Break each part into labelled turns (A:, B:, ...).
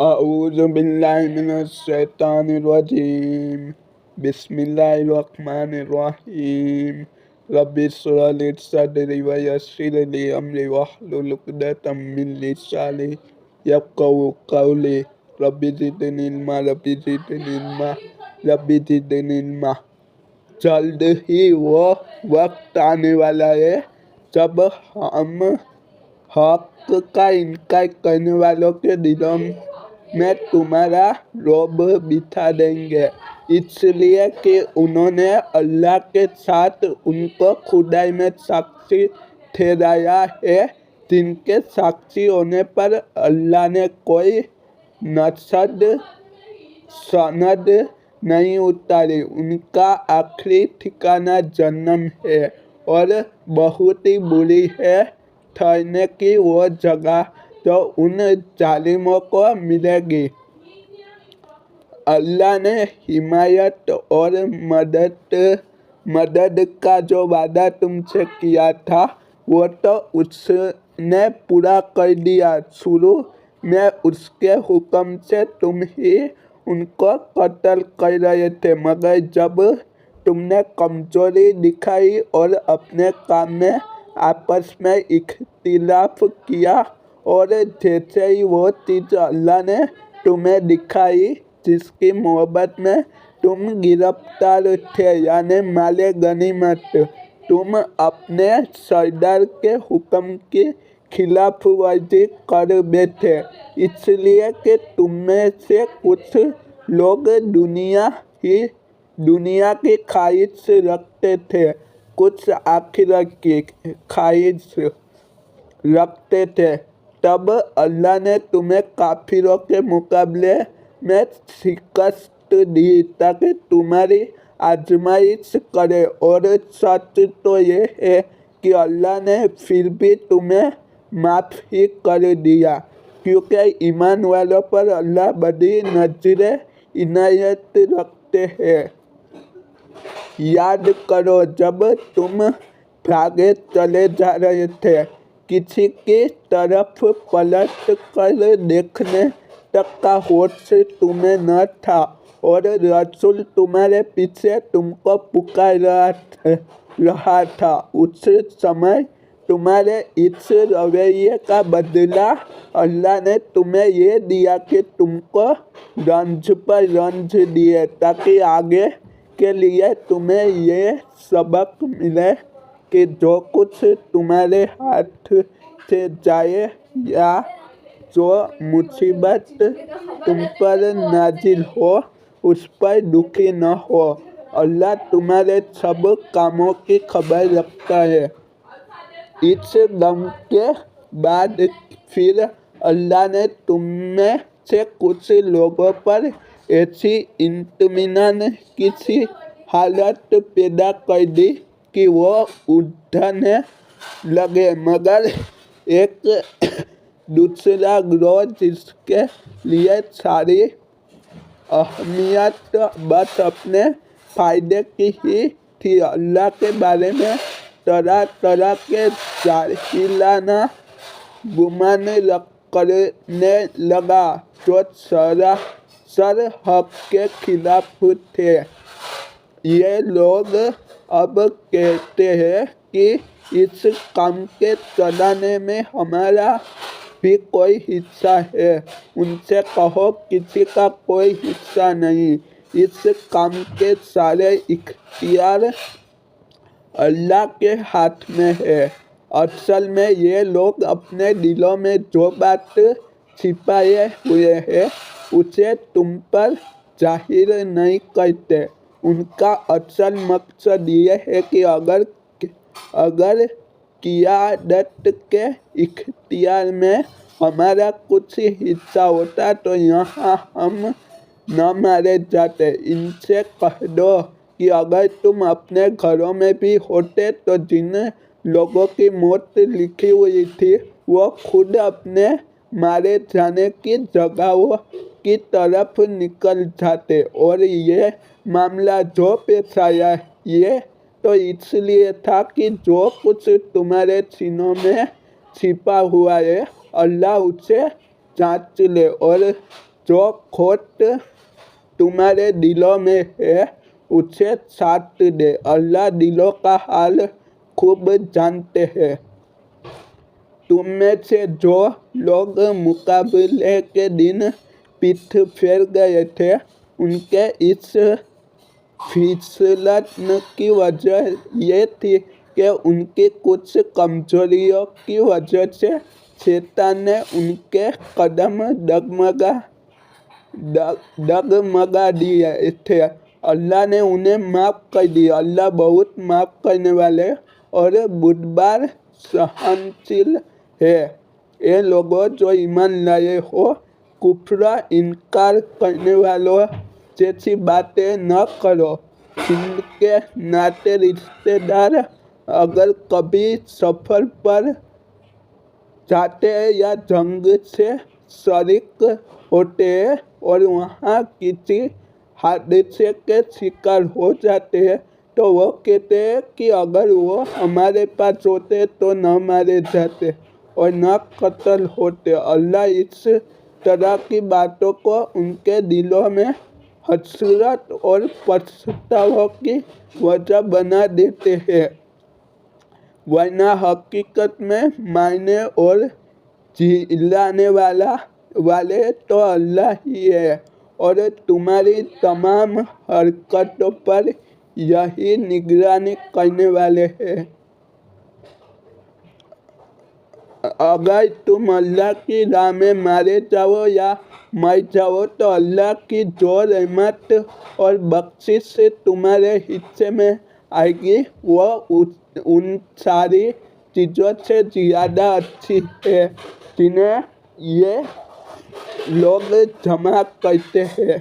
A: अऊज़ु बिल्लाहि मिनश्शैतानिर्रजीम बिस्मिल्लाहिर्रहमानिर्रहीम रब्बि इश्रह ली सदरी व यस्सिर ली अमरी वहलुल उक़दतम मिन लिसानी यफ़क़हू क़ौली रब्बि ज़िदनी इल्मा रब्बि ज़िदनी इल्मा। जल्द ही वो वक्त आने वाला है जब हम हक का इनकार करने वालों के दिलों में तुम्हारा रौब बिठा देंगे, इसलिए कि उन्होंने अल्लाह के साथ उनको खुदाई में साक्षी ठहराया है, जिनके साक्षी होने पर अल्लाह ने कोई सनद नहीं उतारी। उनका आखिरी ठिकाना जन्नत है और बहुत ही बुरी है ठहरने की वो जगह जो उन जालिमों को मिलेगी। अल्लाह ने हिमायत और मदद का जो वादा तुमसे किया था वो तो उसने पूरा कर दिया। शुरू में उसके हुक्म से तुम ही उनको कत्ल कर रहे थे, मगर जब तुमने कमजोरी दिखाई और अपने काम में आपस में इख्तिलाफ किया और जैसे ही वो चीज़ अल्लाह ने तुम्हें दिखाई जिसकी मोहब्बत में तुम गिरफ्तार थे, यानी माले गनीमत, तुम अपने सरदार के हुक्म की खिलाफ वर्जी कर बैठे, इसलिए कि तुम में से कुछ लोग दुनिया की ख्वाहिश रखते थे, कुछ आखिरत की ख्वाहिश रखते थे। तब अल्लाह ने तुम्हें काफिरों के मुकाबले में शिकस्त दी ताकि तुम्हारी आजमाइश करे, और सच तो ये है कि अल्लाह ने फिर भी तुम्हें माफ़ ही कर दिया, क्योंकि ईमान वालों पर अल्लाह बड़ी नज़र इनायत रखते हैं। याद करो जब तुम भागे चले जा रहे थे, किसी की तरफ पलट कर देखने तक का होश तुम्हें न था और रसूल तुम्हारे पीछे तुमको पुकार रहा था। उस समय तुम्हारे इस रवैये का बदला अल्लाह ने तुम्हें ये दिया कि तुमको रंज पर रंज दिए, ताकि आगे के लिए तुम्हें ये सबक मिले कि जो कुछ तुम्हारे हाथ से जाए या जो मुसीबत तुम पर नाजिल हो उस पर दुखी न हो। अल्लाह तुम्हारे सब कामों की खबर रखता है। इस गम के बाद फिर अल्लाह ने तुम में से कुछ लोगों पर ऐसी इत्मीनान की सी हालत पैदा कर दी कि वो उठने लगे, मगर एक दूसरा ग्रोह जिसके लिए सारी अहमियत बस अपने फायदे की ही थी, अल्लाह के बारे में तरह तरह के जाहिलाना गुमान करने लगा जो सरासर हक के खिलाफ थे। ये लोग अब कहते हैं कि इस काम के चलाने में हमारा भी कोई हिस्सा है। उनसे कहो किसी का कोई हिस्सा नहीं, इस काम के सारे इख्तियार अल्लाह के हाथ में है। असल में ये लोग अपने दिलों में जो बात छिपाए हुए हैं उसे तुम पर जाहिर नहीं करते। उनका असल मकसद ये है कि अगर क़ियादत के इख्तियार में हमारा कुछ हिस्सा होता तो यहाँ हम न मारे जाते। इनसे कह दो कि अगर तुम अपने घरों में भी होते तो जिन लोगों की मौत लिखी हुई थी वो खुद अपने मारे जाने की जगहों की तरफ निकल जाते, और ये मामला जो पेश आया ये तो इसलिए था कि जो कुछ तुम्हारे सीनों में छिपा हुआ है अल्लाह उसे जांच ले, और जो खोट तुम्हारे दिलों में है उसे साथ दे। अल्लाह दिलों का हाल खूब जानते हैं। तुम में से जो लोग मुकाबले के दिन पीठ फेर गए थे, उनके इस फिसलन की वजह ये थी कि उनकी कुछ कमजोरियों की वजह से शैतान ने उनके कदम डगमगा दिए थे। अल्लाह ने उन्हें माफ़ कर दिया। अल्लाह बहुत माफ़ करने वाले और बुधवार सहनशील है। ये लोगों जो ईमान लाए हो, कुफ्र इनकार करने वालों जैसी बातें न करो। इनके नाते रिश्तेदार अगर कभी सफ़र पर जाते हैं या जंग से शरीक होते हैं और वहाँ किसी हादसे के शिकार हो जाते हैं, तो वो कहते हैं कि अगर वो हमारे पास होते तो न मारे जाते और न कत्ल होते। अल्लाह इस तरह की बातों को उनके दिलों में हसरत और पछतावा की वजह बना देते हैं, वरना हकीकत में मारने और जिलाने वाले तो अल्लाह ही है और तुम्हारी तमाम हरकतों पर यही निगरानी करने वाले हैं। अगर तुम अल्लाह की राह में मारे जाओ या मर जाओ तो अल्लाह की जो रहमत और बख्शिश तुम्हारे हिस्से में आएगी वो उन सारी चीज़ों से ज़्यादा अच्छी है जिन्हें ये लोग जमा करते हैं।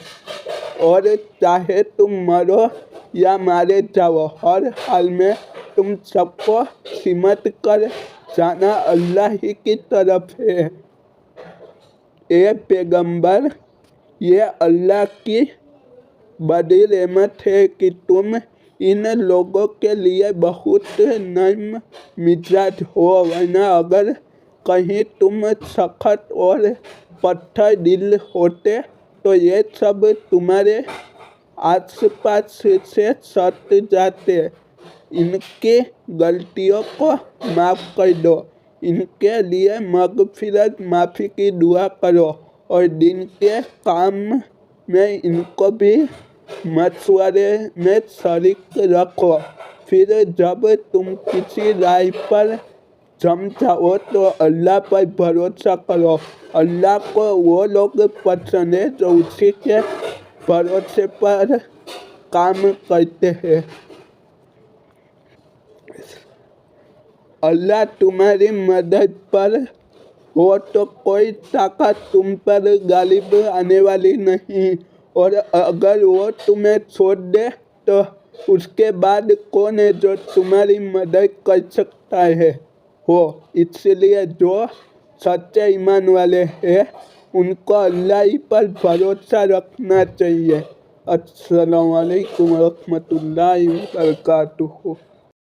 A: और चाहे तुम मरो या मारे जाओ, हर हाल में तुम सबको सिमट कर जाना अल्लाह ही की तरफ है। ए पैगंबर, ये अल्लाह की बड़ी रहमत है कि तुम इन लोगों के लिए बहुत नर्म मिजाज हो, वरना अगर कहीं तुम सख्त और पत्थर दिल होते तो ये सब तुम्हारे आसपास से सट जाते। इनकी गलतियों को माफ़ कर दो, इनके लिए मगफिरत माफ़ी की दुआ करो और दिन के काम में इनको भी मशवरे में शरीक रखो। फिर जब तुम किसी राह पर जम जाओ तो अल्लाह पर भरोसा करो। अल्लाह को वो लोग पसंद है जो उसी के भरोसे पर काम करते हैं। अल्लाह तुम्हारी मदद पर हो तो कोई ताकत तुम पर गालिब आने वाली नहीं, और अगर वो तुम्हें छोड़ दे तो उसके बाद कौन है जो तुम्हारी मदद कर सकता है हो। इसलिए जो सच्चे ईमान वाले हैं उनको अल्लाह ही पर भरोसा रखना चाहिए। अस्सलामु अलैकुम रहमतुल्लाहि व बरकातुहू।